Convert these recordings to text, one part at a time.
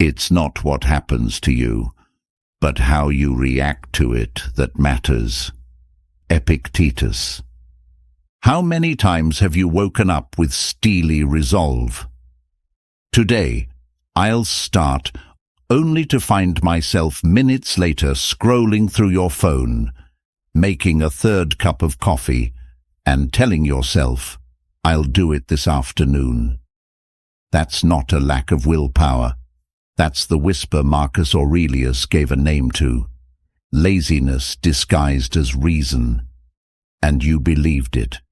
It's not what happens to you, but how you react to it that matters. Epictetus. How many times have you woken up with steely resolve? Today, I'll start, only to find myself minutes later scrolling through your phone, making a third cup of coffee, and telling yourself, I'll do it this afternoon. That's not a lack of willpower. That's the whisper Marcus Aurelius gave a name to. Laziness disguised as reason. And you believed it.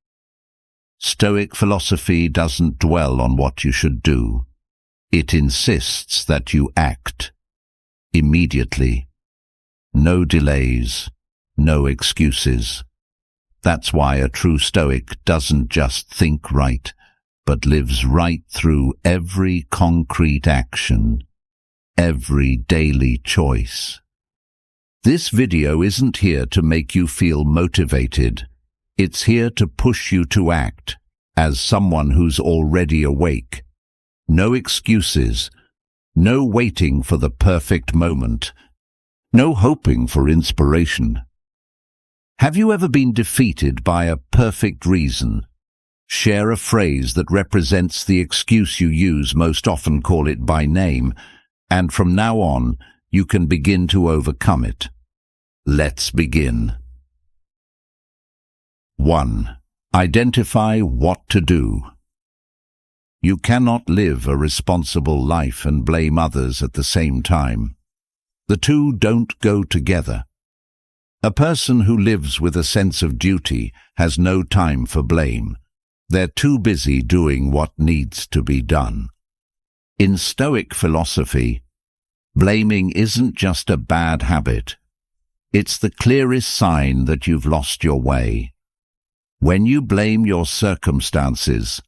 Stoic philosophy doesn't dwell on what you should do. It insists that you act. Immediately. No delays. No excuses. That's why a true Stoic doesn't just think right, but lives right through every concrete action, every daily choice. This video isn't here to make you feel motivated. It's here to push you to act, as someone who's already awake. No excuses, no waiting for the perfect moment, no hoping for inspiration. Have you ever been defeated by a perfect reason? Share a phrase that represents the excuse you use, most often call it by name, and from now on, you can begin to overcome it. Let's begin. 1. Identify what to do. You cannot live a responsible life and blame others at the same time. The two don't go together. A person who lives with a sense of duty has no time for blame. They're too busy doing what needs to be done. In Stoic philosophy, blaming isn't just a bad habit. It's the clearest sign that you've lost your way. When you blame your circumstances,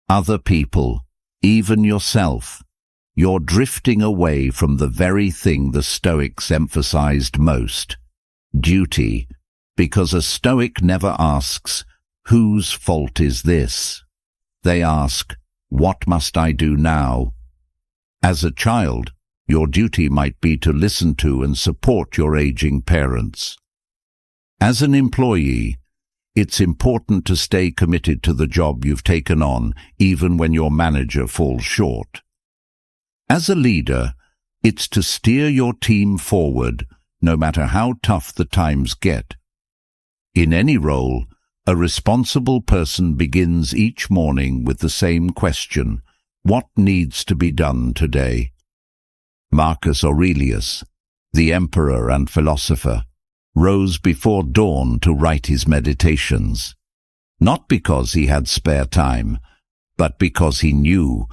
other people, even yourself, you're drifting away from the very thing the Stoics emphasized most, duty, because a Stoic never asks, whose fault is this? They ask, what must I do now? As a child, your duty might be to listen to and support your aging parents. As an employee, it's important to stay committed to the job you've taken on, even when your manager falls short. As a leader, it's to steer your team forward, no matter how tough the times get. In any role, a responsible person begins each morning with the same question, what needs to be done today? Marcus Aurelius, the emperor and philosopher, rose before dawn to write his meditations, not because he had spare time, but because he knew,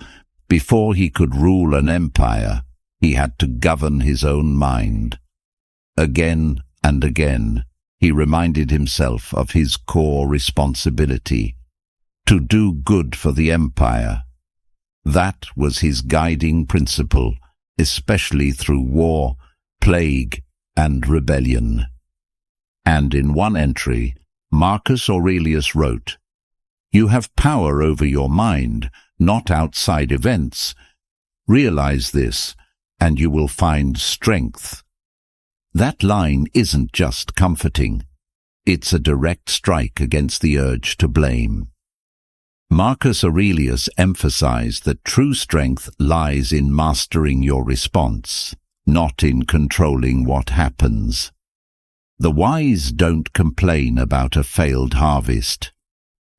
before he could rule an empire, he had to govern his own mind. Again and again, he reminded himself of his core responsibility, to do good for the empire. That was his guiding principle, especially through war, plague, and rebellion. And in one entry, Marcus Aurelius wrote, "You have power over your mind, not outside events. Realize this, and you will find strength." That line isn't just comforting. It's a direct strike against the urge to blame. Marcus Aurelius emphasized that true strength lies in mastering your response, not in controlling what happens. The wise don't complain about a failed harvest.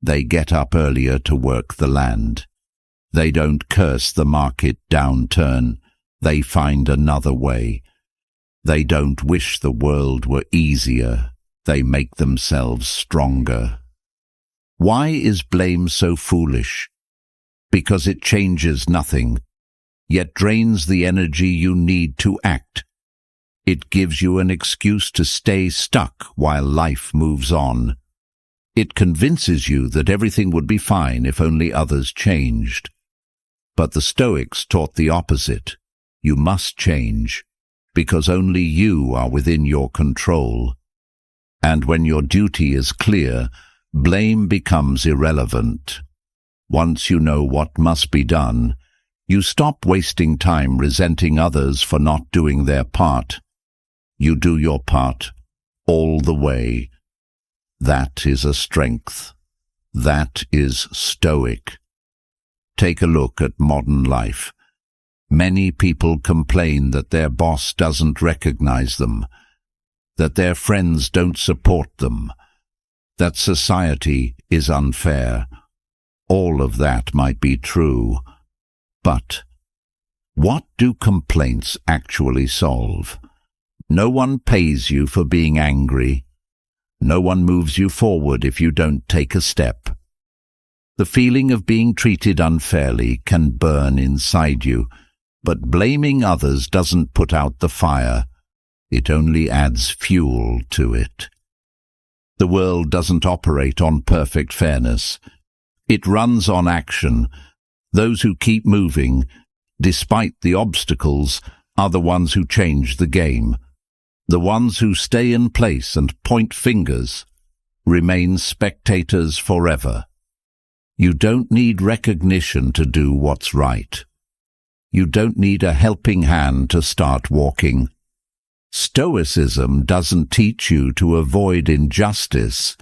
They get up earlier to work the land. They don't curse the market downturn. They find another way. They don't wish the world were easier. They make themselves stronger. Why is blame so foolish? Because it changes nothing, yet drains the energy you need to act. It gives you an excuse to stay stuck while life moves on. It convinces you that everything would be fine if only others changed. But the Stoics taught the opposite. You must change, because only you are within your control. And when your duty is clear, blame becomes irrelevant. Once you know what must be done, You stop wasting time resenting others for not doing their part. You do your part all the way. That is a strength. That is Stoic. Take a look at modern life. Many people complain that their boss doesn't recognize them, that their friends don't support them, that society is unfair. All of that might be true, but what do complaints actually solve? No one pays you for being angry. No one moves you forward if you don't take a step. The feeling of being treated unfairly can burn inside you, but blaming others doesn't put out the fire. It only adds fuel to it. The world doesn't operate on perfect fairness. It runs on action. Those who keep moving, despite the obstacles, are the ones who change the game. The ones who stay in place and point fingers remain spectators forever. You don't need recognition to do what's right. You don't need a helping hand to start walking. Stoicism doesn't teach you to avoid injustice.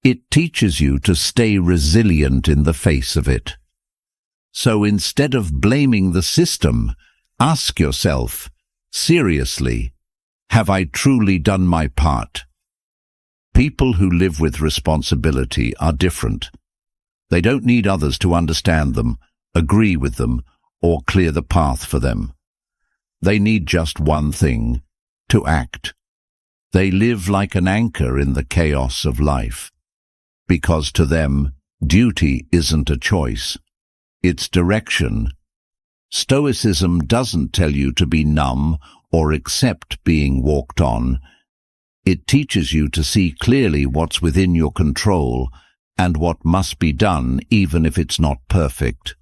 It teaches you to stay resilient in the face of it. So instead of blaming the system, ask yourself, seriously, have I truly done my part? People who live with responsibility are different. They don't need others to understand them, agree with them, or clear the path for them. They need just one thing, to act. They live like an anchor in the chaos of life, because to them, duty isn't a choice. It's direction. Stoicism doesn't tell you to be numb or accept being walked on. It teaches you to see clearly what's within your control and what must be done even if it's not perfect.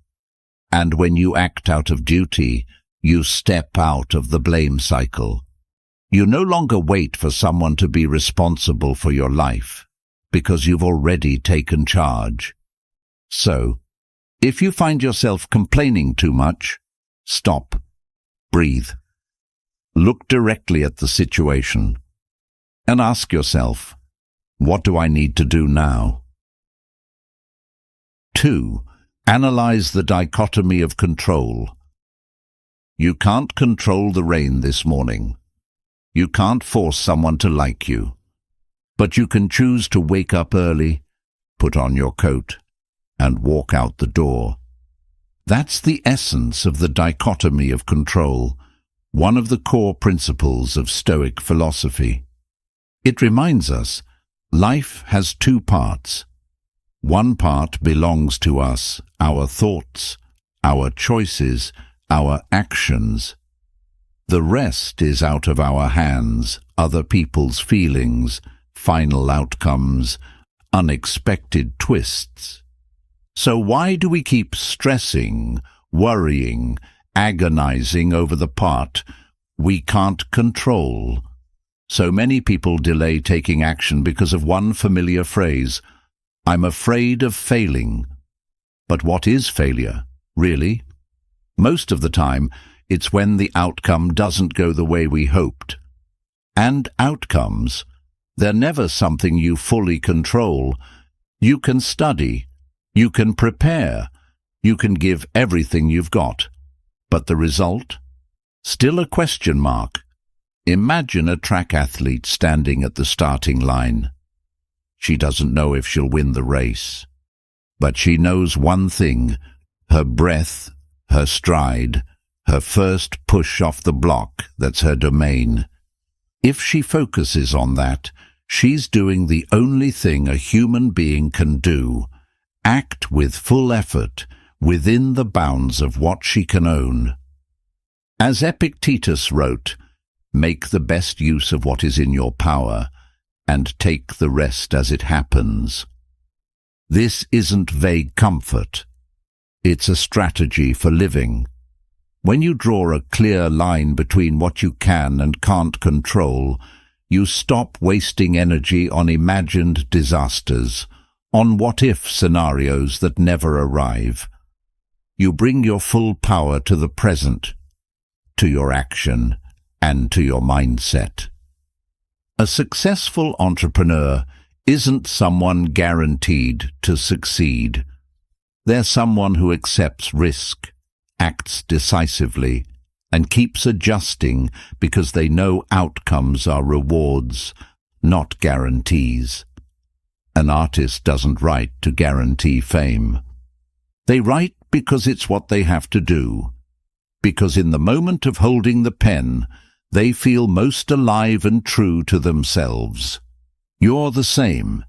And when you act out of duty, you step out of the blame cycle. You no longer wait for someone to be responsible for your life, because you've already taken charge. So, if you find yourself complaining too much, stop, breathe. Look directly at the situation and ask yourself, what do I need to do now? 2. Analyze the dichotomy of control. You can't control the rain this morning. You can't force someone to like you. But you can choose to wake up early, put on your coat, and walk out the door. That's the essence of the dichotomy of control, one of the core principles of Stoic philosophy. It reminds us, life has two parts. One part belongs to us, our thoughts, our choices, our actions. The rest is out of our hands, other people's feelings, final outcomes, unexpected twists. So why do we keep stressing, worrying, agonizing over the part we can't control? So many people delay taking action because of one familiar phrase, I'm afraid of failing. But what is failure, really? Most of the time, it's when the outcome doesn't go the way we hoped. And outcomes, they're never something you fully control. You can study, you can prepare, you can give everything you've got. But the result? Still a question mark. Imagine a track athlete standing at the starting line. She doesn't know if she'll win the race. But she knows one thing, her breath, her stride, her first push off the block, that's her domain. If she focuses on that, she's doing the only thing a human being can do, act with full effort within the bounds of what she can own. As Epictetus wrote, make the best use of what is in your power, and take the rest as it happens. This isn't vague comfort. It's a strategy for living. When you draw a clear line between what you can and can't control, you stop wasting energy on imagined disasters, on what-if scenarios that never arrive. you bring your full power to the present, to your action, and to your mindset. A successful entrepreneur isn't someone guaranteed to succeed. They're someone who accepts risk, acts decisively, and keeps adjusting because they know outcomes are rewards, not guarantees. An artist doesn't write to guarantee fame. They write because it's what they have to do, because in the moment of holding the pen, they feel most alive and true to themselves. You're the same.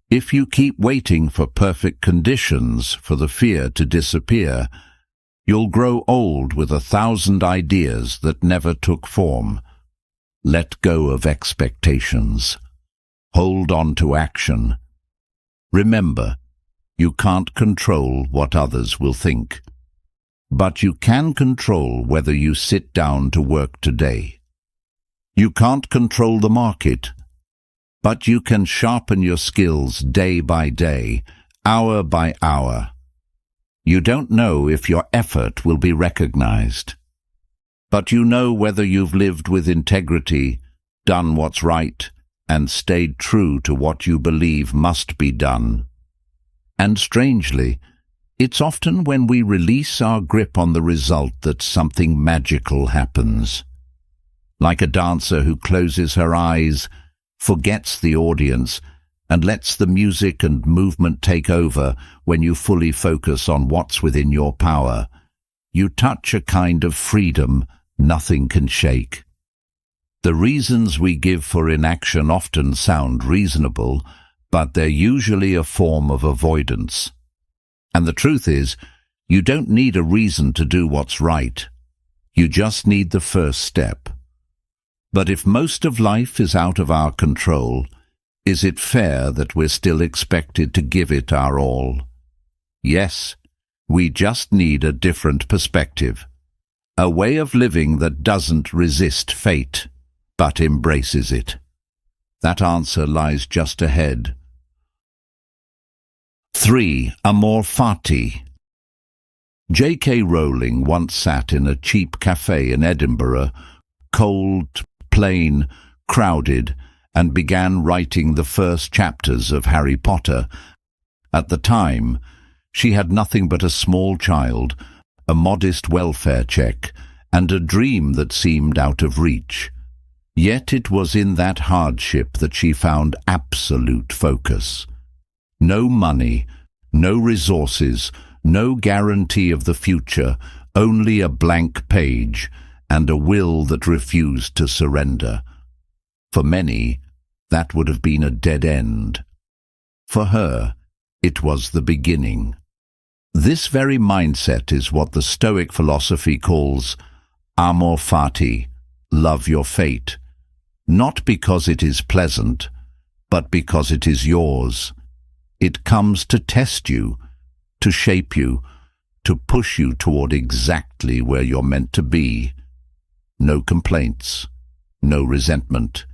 If you keep waiting for perfect conditions for the fear to disappear, you'll grow old with 1,000 ideas that never took form. Let go of expectations. Hold on to action. Remember, you can't control what others will think, but you can control whether you sit down to work today. You can't control the market, but you can sharpen your skills day by day, hour by hour. You don't know if your effort will be recognized, but you know whether you've lived with integrity, done what's right, and stayed true to what you believe must be done. And strangely, it's often when we release our grip on the result that something magical happens. Like a dancer who closes her eyes, forgets the audience, and lets the music and movement take over when you fully focus on what's within your power. You touch a kind of freedom nothing can shake. The reasons we give for inaction often sound reasonable, but they're usually a form of avoidance. And the truth is, you don't need a reason to do what's right. You just need the first step. But if most of life is out of our control, is it fair that we're still expected to give it our all? Yes, we just need a different perspective. A way of living that doesn't resist fate, but embraces it. That answer lies just ahead. 3. Amor fati. J.K. Rowling once sat in a cheap cafe in Edinburgh, cold, plain, crowded, and began writing the first chapters of Harry Potter. At the time, she had nothing but a small child, a modest welfare check, and a dream that seemed out of reach. Yet it was in that hardship that she found absolute focus. No money, no resources, no guarantee of the future, only a blank page, and a will that refused to surrender. For many, that would have been a dead end. For her, it was the beginning. This very mindset is what the Stoic philosophy calls amor fati, love your fate, not because it is pleasant, but because it is yours. It comes to test you, to shape you, to push you toward exactly where you're meant to be. No complaints, no resentment,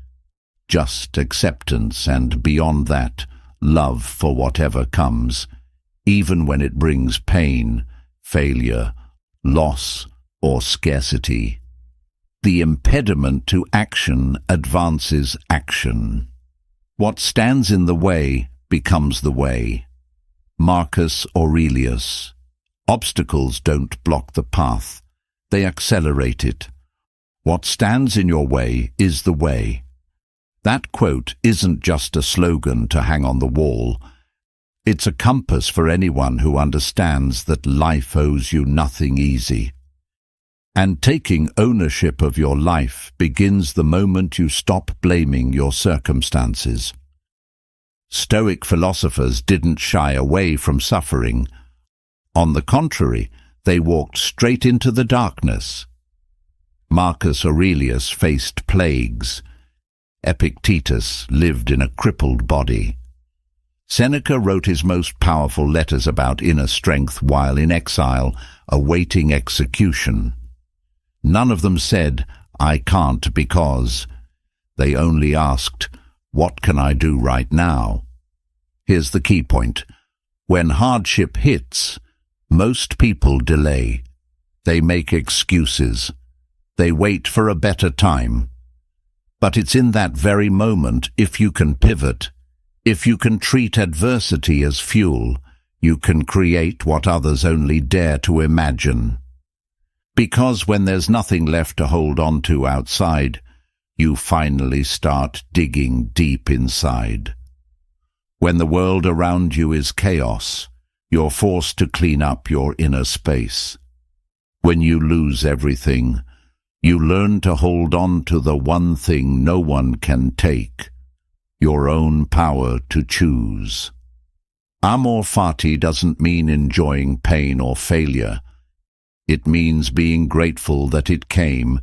just acceptance, and beyond that, love for whatever comes, even when it brings pain, failure, loss, or scarcity. The impediment to action advances action. What stands in the way becomes the way. Marcus Aurelius. Obstacles don't block the path, they accelerate it. What stands in your way is the way. That quote isn't just a slogan to hang on the wall. It's a compass for anyone who understands that life owes you nothing easy. And taking ownership of your life begins the moment you stop blaming your circumstances. Stoic philosophers didn't shy away from suffering. On the contrary, they walked straight into the darkness. Marcus Aurelius faced plagues. Epictetus lived in a crippled body. Seneca wrote his most powerful letters about inner strength while in exile, awaiting execution. None of them said, "I can't because." They only asked, "What can I do right now?" Here's the key point. When hardship hits, Most people delay. They make excuses. They wait for a better time. But it's in that very moment, if you can pivot, if you can treat adversity as fuel, you can create what others only dare to imagine. Because when there's nothing left to hold on to outside, you finally start digging deep inside. When the world around you is chaos, you're forced to clean up your inner space. When you lose everything, you learn to hold on to the one thing no one can take, your own power to choose. Amor fati doesn't mean enjoying pain or failure. It means being grateful that it came,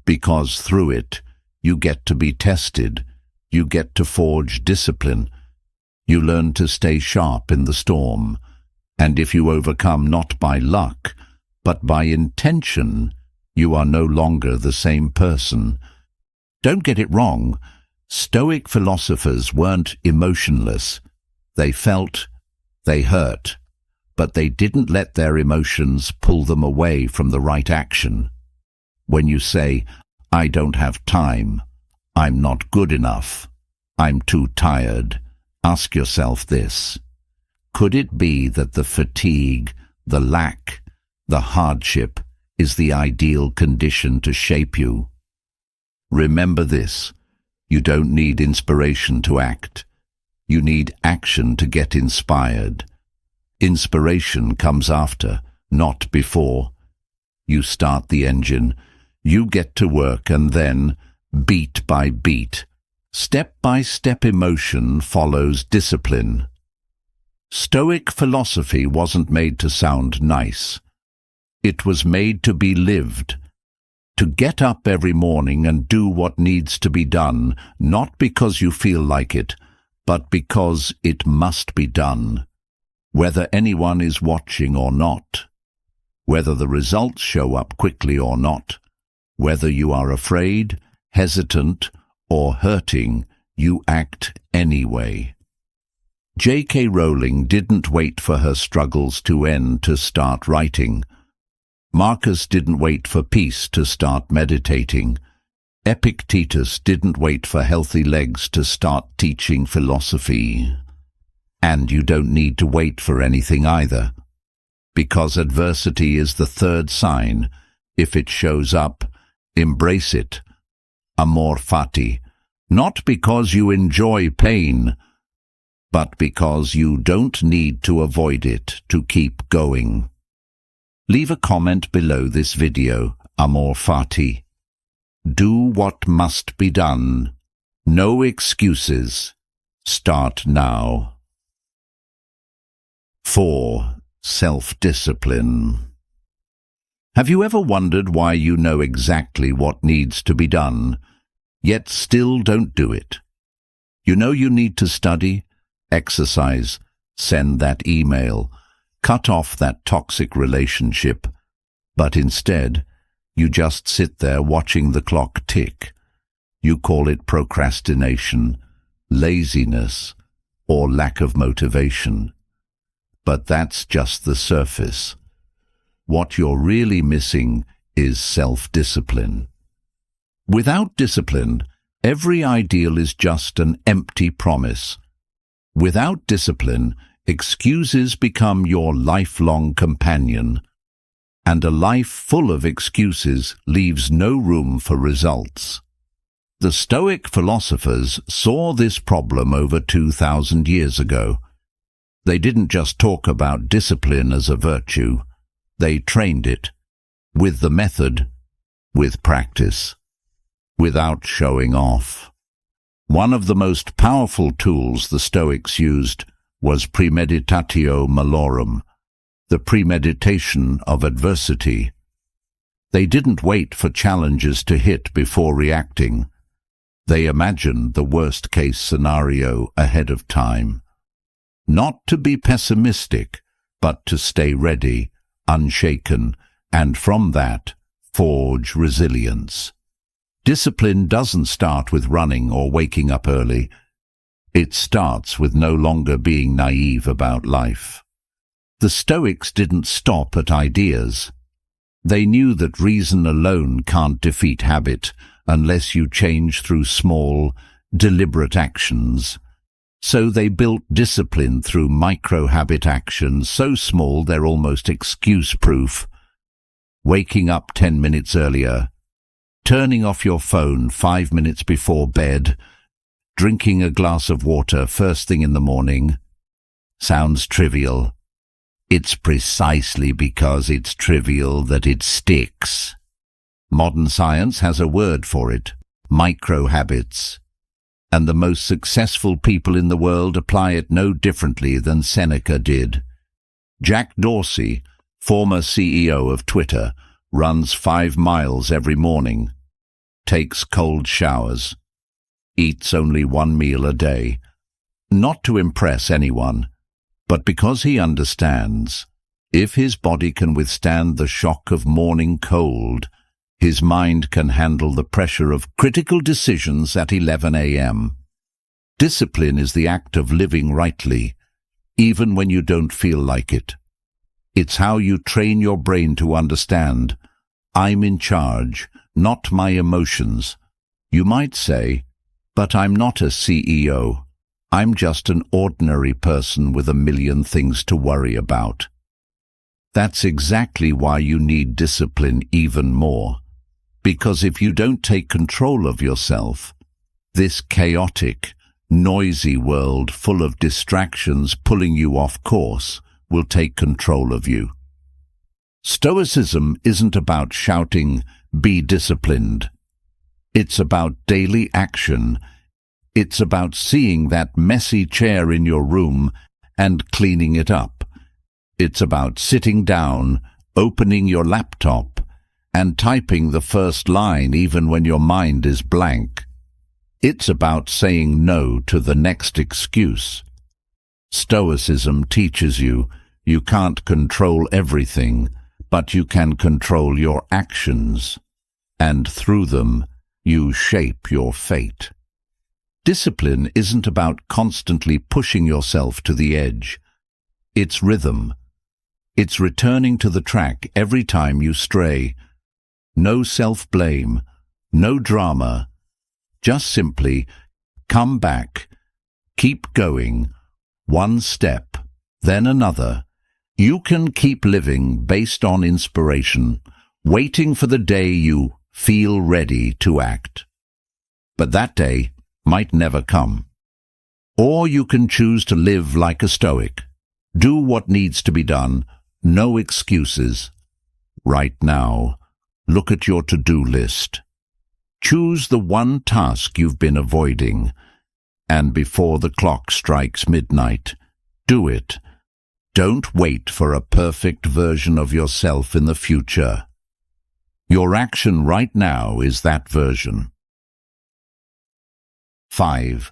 because through it, you get to be tested, you get to forge discipline, you learn to stay sharp in the storm, and if you overcome not by luck, but by intention, you are no longer the same person. Don't get it wrong, Stoic philosophers weren't emotionless. They felt, they hurt, but they didn't let their emotions pull them away from the right action. When you say, I don't have time, I'm not good enough, I'm too tired, ask yourself this. Could it be that the fatigue, the lack, the hardship is the ideal condition to shape you? Remember this, you don't need inspiration to act. You need action to get inspired. Inspiration comes after, not before. You start the engine, you get to work, and then, beat by beat, step-by-step emotion follows discipline. Stoic philosophy wasn't made to sound nice. It was made to be lived, to get up every morning and do what needs to be done, not because you feel like it, but because it must be done, whether anyone is watching or not, whether the results show up quickly or not, whether you are afraid, hesitant, or hurting, you act anyway. J.K. Rowling didn't wait for her struggles to end to start writing. Marcus didn't wait for peace to start meditating. Epictetus didn't wait for healthy legs to start teaching philosophy. And you don't need to wait for anything either, because adversity is the third sign. If it shows up, embrace it. Amor fati, not because you enjoy pain, but because you don't need to avoid it to keep going. Leave a comment below this video, Amor fati. Do what must be done. No excuses. Start now. 4. Self-discipline. Have you ever wondered why you know exactly what needs to be done, yet still don't do it? You know you need to study, exercise, send that email, cut off that toxic relationship, but instead, you just sit there watching the clock tick. You call it procrastination, laziness, or lack of motivation. But that's just the surface. What you're really missing is self-discipline. Without discipline, every ideal is just an empty promise. Without discipline, excuses become your lifelong companion, and a life full of excuses leaves no room for results. The Stoic philosophers saw this problem over 2,000 years ago. They didn't just talk about discipline as a virtue. They trained it, with the method, with practice, without showing off. One of the most powerful tools the Stoics used was premeditatio malorum, the premeditation of adversity. They didn't wait for challenges to hit before reacting. They imagined the worst-case scenario ahead of time. Not to be pessimistic, but to stay ready, unshaken, and from that, forge resilience. Discipline doesn't start with running or waking up early. It starts with no longer being naive about life. The Stoics didn't stop at ideas. They knew that reason alone can't defeat habit unless you change through small, deliberate actions. So they built discipline through micro-habit actions so small they're almost excuse-proof. Waking up 10 minutes earlier, turning off your phone 5 minutes before bed, drinking a glass of water first thing in the morning. Sounds trivial. It's precisely because it's trivial that it sticks. Modern science has a word for it: micro-habits. And the most successful people in the world apply it no differently than Seneca did. Jack Dorsey, former CEO of Twitter, runs 5 miles every morning, takes cold showers, eats only 1 meal a day, not to impress anyone, but because he understands, if his body can withstand the shock of morning cold, his mind can handle the pressure of critical decisions at 11 a.m. Discipline is the act of living rightly, even when you don't feel like it. It's how you train your brain to understand, I'm in charge, not my emotions. You might say, but I'm not a CEO. I'm just an ordinary person with a million things to worry about. That's exactly why you need discipline even more. Because if you don't take control of yourself, this chaotic, noisy world full of distractions pulling you off course will take control of you. Stoicism isn't about shouting, "Be disciplined." It's about daily action. It's about seeing that messy chair in your room and cleaning it up. It's about sitting down, opening your laptop, and typing the first line even when your mind is blank. It's about saying no to the next excuse. Stoicism teaches you can't control everything, but you can control your actions, and through them you shape your fate. Discipline isn't about constantly pushing yourself to the edge. It's rhythm. It's returning to the track every time you stray. No self-blame, no drama. Just simply come back, keep going, one step, then another. You can keep living based on inspiration, waiting for the day you feel ready to act. But that day might never come. Or you can choose to live like a Stoic. Do what needs to be done, no excuses. Right now, look at your to-do list. Choose the one task you've been avoiding, and before the clock strikes midnight, do it. Don't wait for a perfect version of yourself in the future. Your action right now is that version. 5.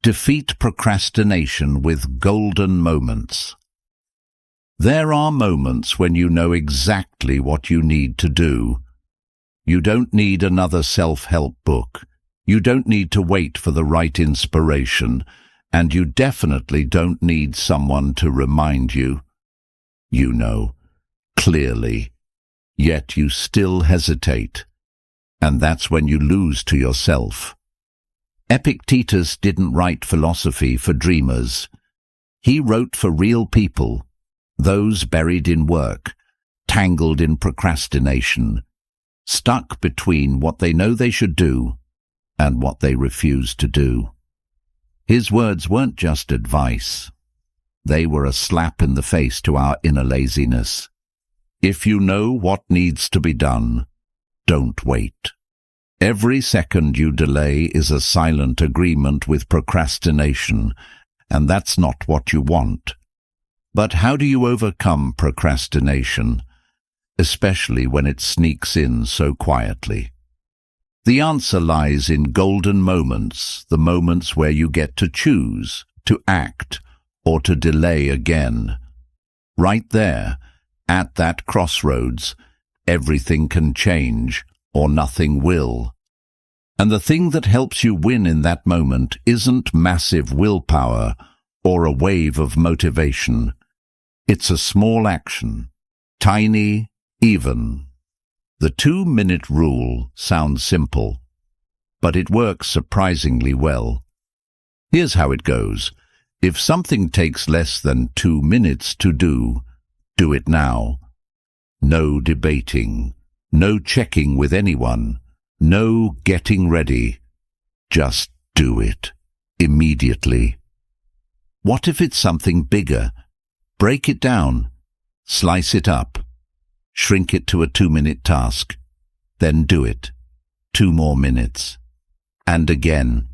Defeat procrastination with golden moments. There are moments when you know exactly what you need to do. You don't need another self-help book. You don't need to wait for the right inspiration, and you definitely don't need someone to remind you. You know, clearly, yet you still hesitate, and that's when you lose to yourself. Epictetus didn't write philosophy for dreamers. He wrote for real people, those buried in work, tangled in procrastination, stuck between what they know they should do and what they refuse to do. His words weren't just advice. They were a slap in the face to our inner laziness. If you know what needs to be done, don't wait. Every second you delay is a silent agreement with procrastination, and that's not what you want. But how do you overcome procrastination, especially when it sneaks in so quietly? The answer lies in golden moments, the moments where you get to choose, to act, or to delay again. Right there, at that crossroads, everything can change, or nothing will. And the thing that helps you win in that moment isn't massive willpower or a wave of motivation. It's a small action, tiny, even. The 2-minute rule sounds simple, but it works surprisingly well. Here's how it goes. If something takes less than 2 minutes to do, do it now. No debating, no checking with anyone, no getting ready. Just do it, immediately. What if it's something bigger? Break it down, slice it up, shrink it to a 2-minute task, then do it. 2 more minutes. And again.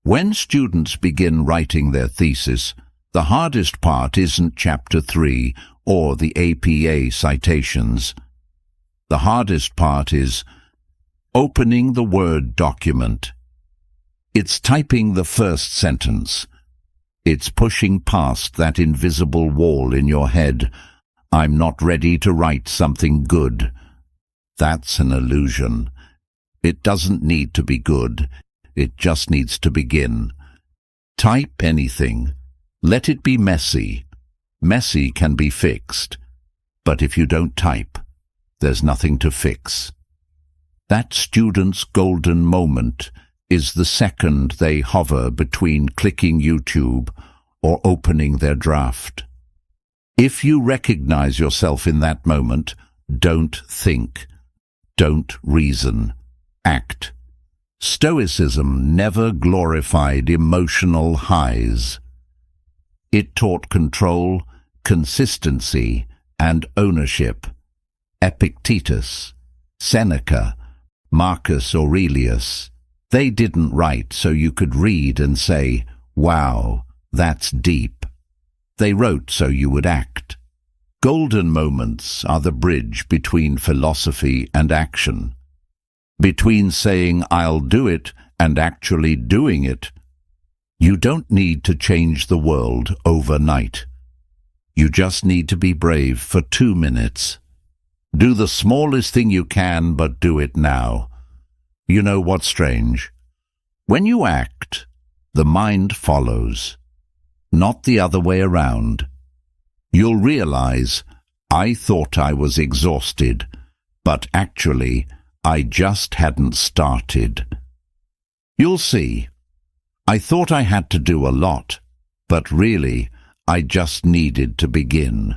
When students begin writing their thesis, the hardest part isn't Chapter 3 or the APA citations. The hardest part is opening the Word document. It's typing the first sentence. It's pushing past that invisible wall in your head. I'm not ready to write something good. That's an illusion. It doesn't need to be good. It just needs to begin. Type anything. Let it be messy. Messy can be fixed. But if you don't type, there's nothing to fix. That student's golden moment is the second they hover between clicking YouTube or opening their draft. If you recognize yourself in that moment, don't think. Don't reason. Act. Stoicism never glorified emotional highs. It taught control, consistency, and ownership. Epictetus, Seneca, Marcus Aurelius. They didn't write so you could read and say, "Wow, that's deep." They wrote so you would act. Golden moments are the bridge between philosophy and action. Between saying, "I'll do it," and actually doing it. You don't need to change the world overnight. You just need to be brave for 2 minutes. Do the smallest thing you can, but do it now. You know what's strange? When you act, the mind follows, not the other way around. You'll realize, I thought I was exhausted, but actually, I just hadn't started. You'll see, I thought I had to do a lot, but really, I just needed to begin.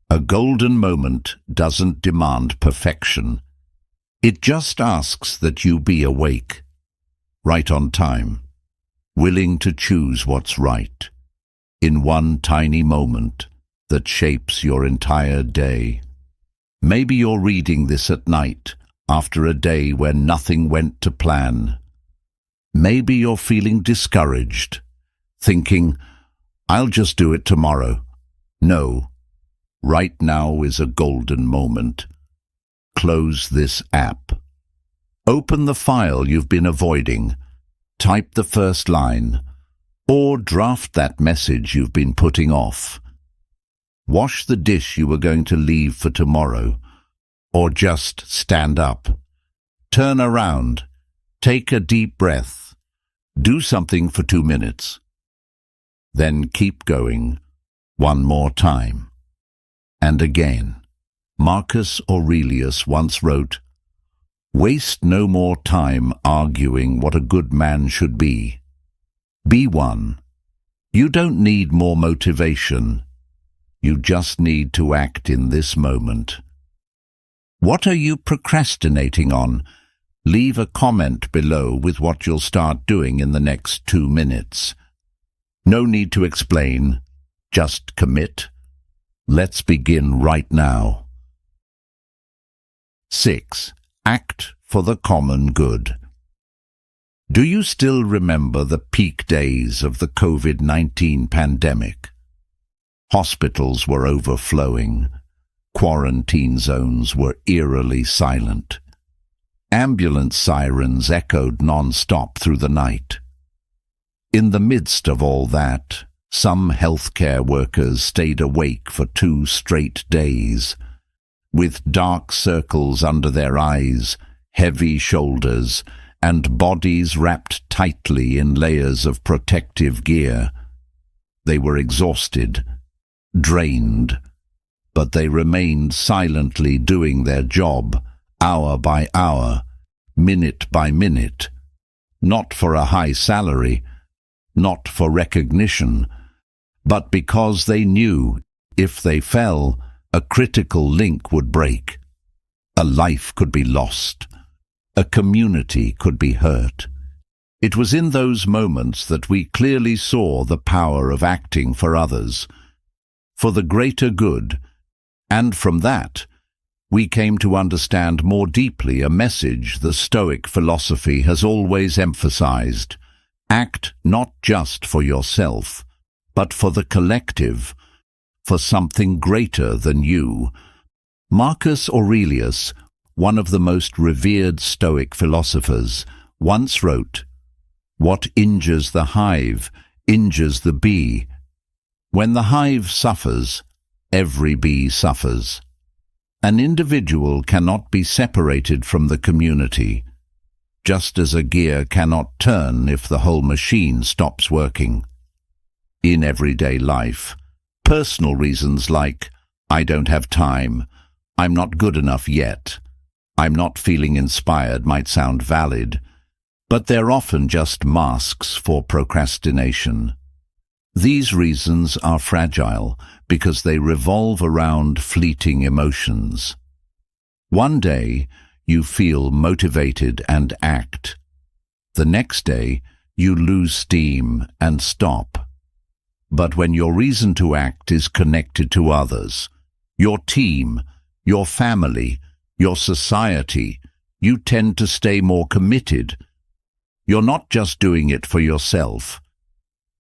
A golden moment doesn't demand perfection. It just asks that you be awake, right on time, willing to choose what's right, in one tiny moment that shapes your entire day. Maybe you're reading this at night, after a day where nothing went to plan. Maybe you're feeling discouraged, thinking, "I'll just do it tomorrow." No, right now is a golden moment. Close this app. Open the file you've been avoiding, type the first line, or draft that message you've been putting off. Wash the dish you were going to leave for tomorrow, or just stand up. Turn around, take a deep breath, do something for 2 minutes. Then keep going, one more time. And again. Marcus Aurelius once wrote, "Waste no more time arguing what a good man should be. Be one. You don't need more motivation. You just need to act in this moment." What are you procrastinating on? Leave a comment below with what you'll start doing in the next 2 minutes. No need to explain. Just commit. Let's begin right now. 6. Act for the common good. Do you still remember the peak days of the COVID-19 pandemic? Hospitals were overflowing. Quarantine zones were eerily silent. Ambulance sirens echoed non-stop through the night. In the midst of all that, some healthcare workers stayed awake for 2 straight days, with dark circles under their eyes, heavy shoulders, and bodies wrapped tightly in layers of protective gear. They were exhausted, drained, but they remained silently doing their job, hour by hour, minute by minute, not for a high salary, not for recognition, but because they knew if they fell, a critical link would break. A life could be lost. A community could be hurt. It was in those moments that we clearly saw the power of acting for others, for the greater good, and from that, we came to understand more deeply a message the Stoic philosophy has always emphasized. Act not just for yourself, but for the collective, for something greater than you. Marcus Aurelius, one of the most revered Stoic philosophers, once wrote, "What injures the hive injures the bee. When the hive suffers, every bee suffers." An individual cannot be separated from the community, just as a gear cannot turn if the whole machine stops working. In everyday life, personal reasons like, "I don't have time," "I'm not good enough yet," "I'm not feeling inspired" might sound valid, but they're often just masks for procrastination. These reasons are fragile because they revolve around fleeting emotions. One day, you feel motivated and act. The next day, you lose steam and stop. But when your reason to act is connected to others, your team, your family, your society, you tend to stay more committed. You're not just doing it for yourself.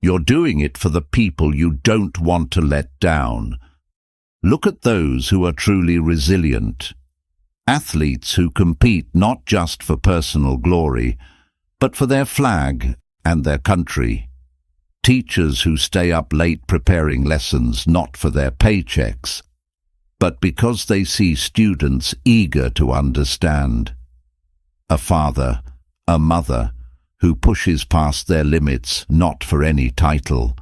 You're doing it for the people you don't want to let down. Look at those who are truly resilient. Athletes who compete not just for personal glory, but for their flag and their country. Teachers who stay up late preparing lessons not for their paychecks, but because they see students eager to understand. A father, a mother, who pushes past their limits not for any title,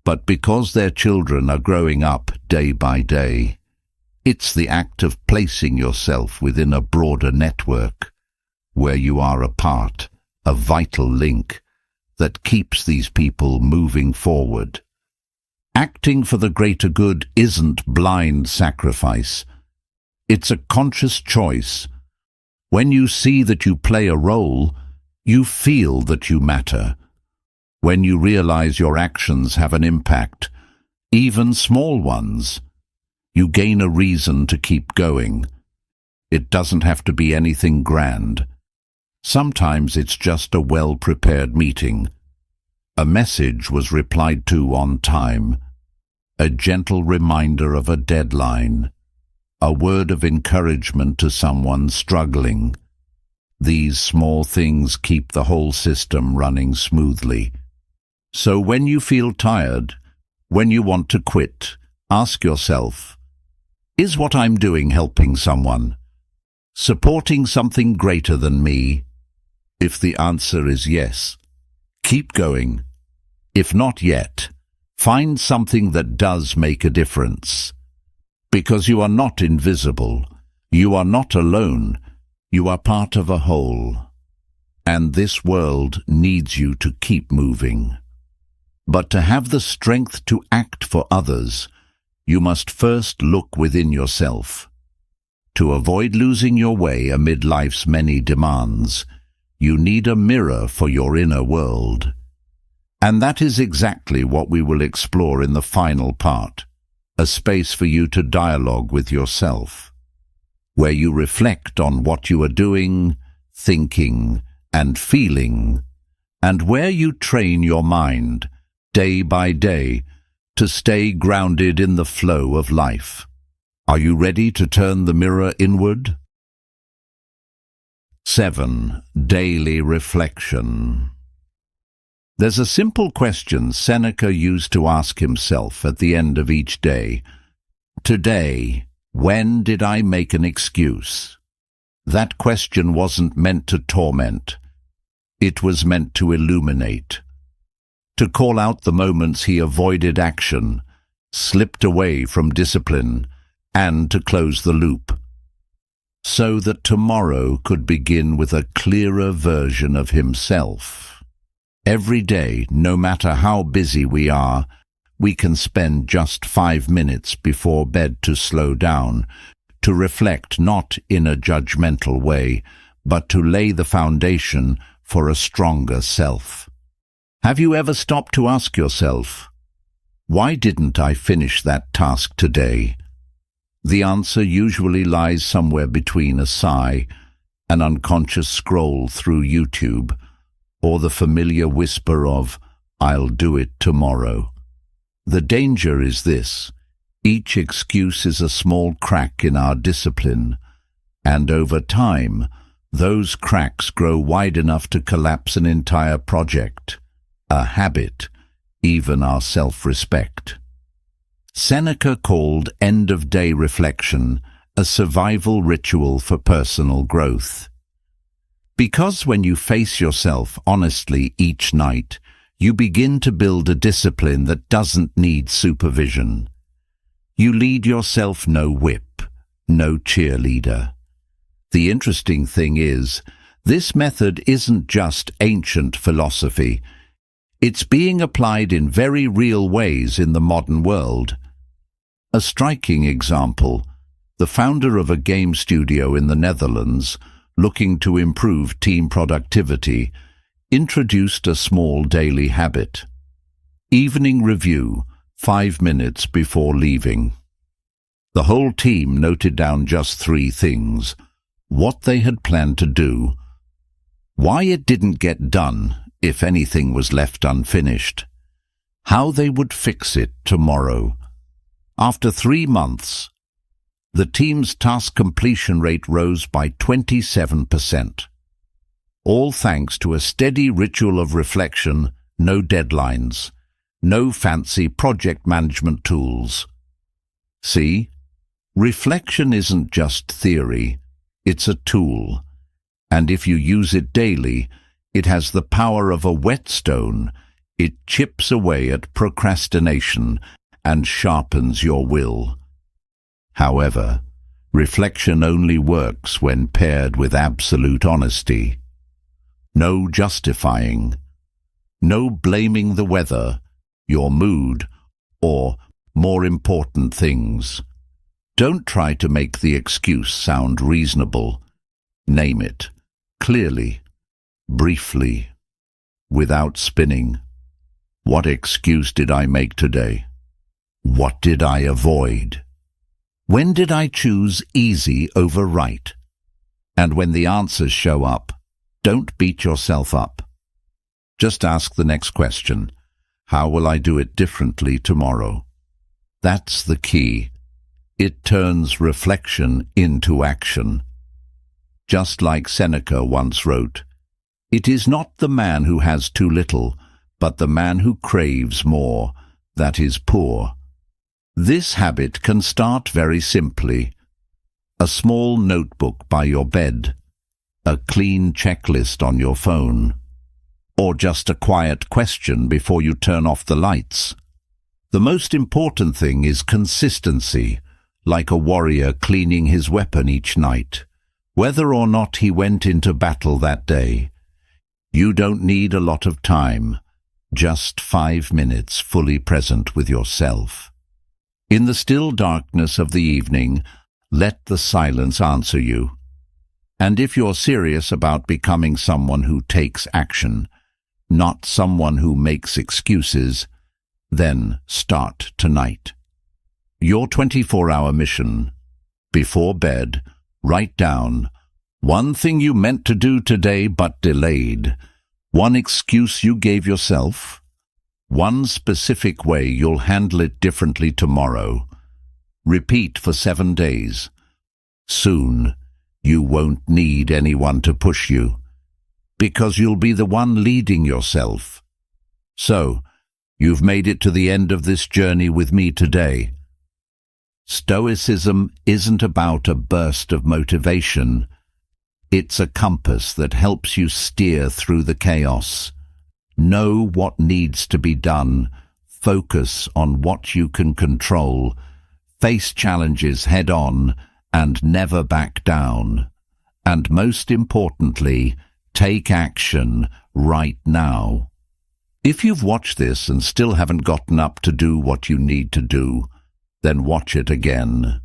but because their children are growing up day by day. It's the act of placing yourself within a broader network, where you are a part, a vital link, that keeps these people moving forward. Acting for the greater good isn't blind sacrifice. It's a conscious choice. When you see that you play a role, you feel that you matter. When you realize your actions have an impact, even small ones, you gain a reason to keep going. It doesn't have to be anything grand. Sometimes it's just a well-prepared meeting. A message was replied to on time. A gentle reminder of a deadline. A word of encouragement to someone struggling. These small things keep the whole system running smoothly. So when you feel tired, when you want to quit, ask yourself, is what I'm doing helping someone? Supporting something greater than me? If the answer is yes, keep going. If not yet, find something that does make a difference. Because you are not invisible, you are not alone, you are part of a whole. And this world needs you to keep moving. But to have the strength to act for others, you must first look within yourself. To avoid losing your way amid life's many demands, you need a mirror for your inner world. And that is exactly what we will explore in the final part, a space for you to dialogue with yourself, where you reflect on what you are doing, thinking, and feeling, and where you train your mind, day by day, to stay grounded in the flow of life. Are you ready to turn the mirror inward? 7. Daily reflection. There's a simple question Seneca used to ask himself at the end of each day. Today, when did I make an excuse? That question wasn't meant to torment. It was meant to illuminate. To call out the moments he avoided action, slipped away from discipline, and to close the loop, so that tomorrow could begin with a clearer version of himself. Every day, no matter how busy we are, we can spend just 5 minutes before bed to slow down, to reflect not in a judgmental way, but to lay the foundation for a stronger self. Have you ever stopped to ask yourself, why didn't I finish that task today? The answer usually lies somewhere between a sigh, an unconscious scroll through YouTube, or the familiar whisper of, I'll do it tomorrow. The danger is this: each excuse is a small crack in our discipline, and over time, those cracks grow wide enough to collapse an entire project, a habit, even our self-respect. Seneca called end-of-day reflection a survival ritual for personal growth. Because when you face yourself honestly each night, you begin to build a discipline that doesn't need supervision. You lead yourself, no whip, no cheerleader. The interesting thing is, this method isn't just ancient philosophy. It's being applied in very real ways in the modern world. A striking example: the founder of a game studio in the Netherlands, looking to improve team productivity, introduced a small daily habit. Evening review, 5 minutes before leaving. The whole team noted down just 3 things: what they had planned to do, why it didn't get done if anything was left unfinished, how they would fix it tomorrow. After 3 months, the team's task completion rate rose by 27%. All thanks to a steady ritual of reflection, no deadlines, no fancy project management tools. See, reflection isn't just theory, it's a tool, and if you use it daily, it has the power of a whetstone. It chips away at procrastination and sharpens your will. However, reflection only works when paired with absolute honesty. No justifying, no blaming the weather, your mood, or more important things. Don't try to make the excuse sound reasonable. Name it, clearly, briefly, without spinning. What excuse did I make today? What did I avoid? When did I choose easy over right? And when the answers show up, don't beat yourself up. Just ask the next question: how will I do it differently tomorrow? That's the key. It turns reflection into action. Just like Seneca once wrote, "It is not the man who has too little, but the man who craves more, that is poor." This habit can start very simply: a small notebook by your bed, a clean checklist on your phone, or just a quiet question before you turn off the lights. The most important thing is consistency, like a warrior cleaning his weapon each night, whether or not he went into battle that day. You don't need a lot of time, just 5 minutes fully present with yourself. In the still darkness of the evening, let the silence answer you. And if you're serious about becoming someone who takes action, not someone who makes excuses, then start tonight. Your 24-hour mission: before bed, write down one thing you meant to do today but delayed, one excuse you gave yourself, one specific way you'll handle it differently tomorrow. Repeat for 7 days. Soon, you won't need anyone to push you, because you'll be the one leading yourself. So, you've made it to the end of this journey with me today. Stoicism isn't about a burst of motivation. It's a compass that helps you steer through the chaos. Know what needs to be done, focus on what you can control, face challenges head-on, and never back down. And most importantly, take action right now. If you've watched this and still haven't gotten up to do what you need to do, then watch it again.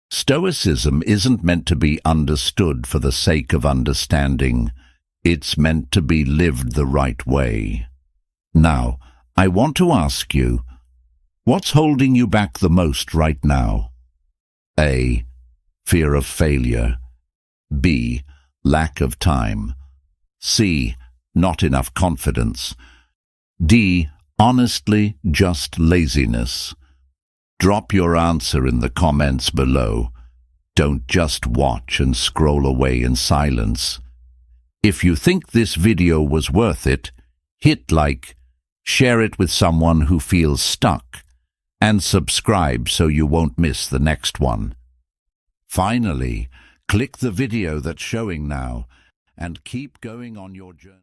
Stoicism isn't meant to be understood for the sake of understanding. It's meant to be lived the right way. Now, I want to ask you, what's holding you back the most right now? A. Fear of failure. B. Lack of time. C. Not enough confidence. D. Honestly, just laziness. Drop your answer in the comments below. Don't just watch and scroll away in silence. If you think this video was worth it, hit like, share it with someone who feels stuck, and subscribe so you won't miss the next one. Finally, click the video that's showing now and keep going on your journey.